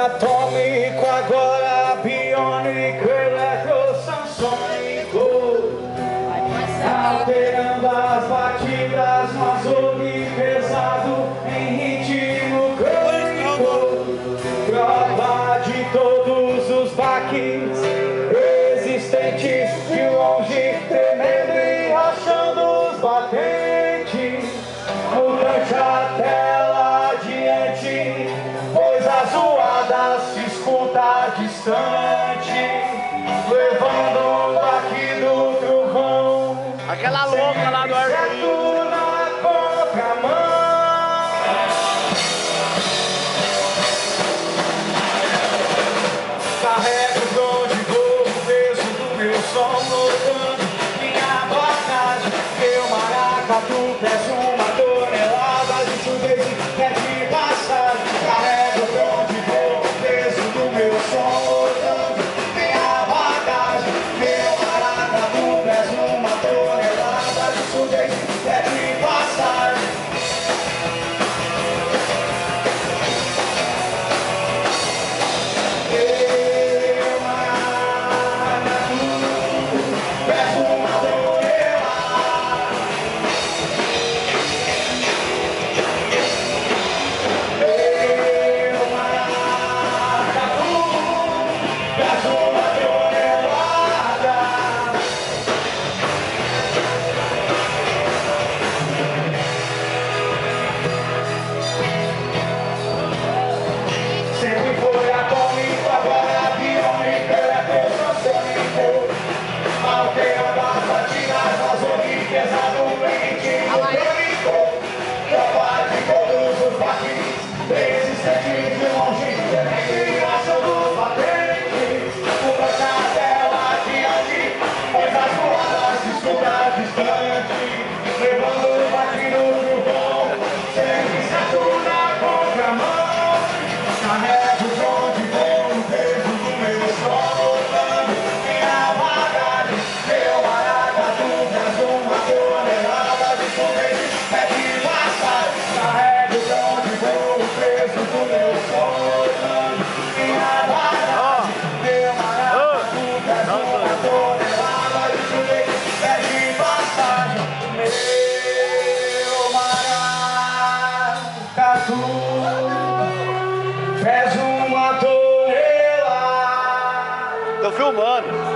atômico, agora biônico, eletrosansônico, alterando as batidas, mas ouve pesado em ritmo crônico, prova de todos os baques existentes, de longe tremendo e rachando os batentes, mutante até lá adiante, pois a zoada se escuta distante, levando o baque do trovão. Aquela louca lá do arco-íris. Na contramão. Carrego o dom de voo, o peso do meu som, notando minha bagagem. Meu maracatu pesa 1 tonelada de chudez e pé de passagem. Carrego o dom de voo, o peso do meu som, notando minha bagagem. Meu maracatu pesa 1 tonelada de chudez e pé de passagem. Sempre foi atômico, agora biônico, eletrosansônico, alterando as batidas, mas ouvi pesado em ritmo crônico, capaz de todos os baques, resistentes de longe, tremendo e achando os batentes, mutante até lá adiante, pois as voadas se escutam distante, levando o baque do trovão, sempre certo na contramão. Carrego o dom de voo, o peso do meu som, notando minha bagagem. Meu maracatu pesa 1 tonelada de chudez, pé de passagem. Carrego o dom de voo, o peso do meu som, notando minha bagagem. Meu maracatu pesa 1 tonelada de chudez, pé de passagem. Meu maracatu pesa 1 tonelada. Tô filmando.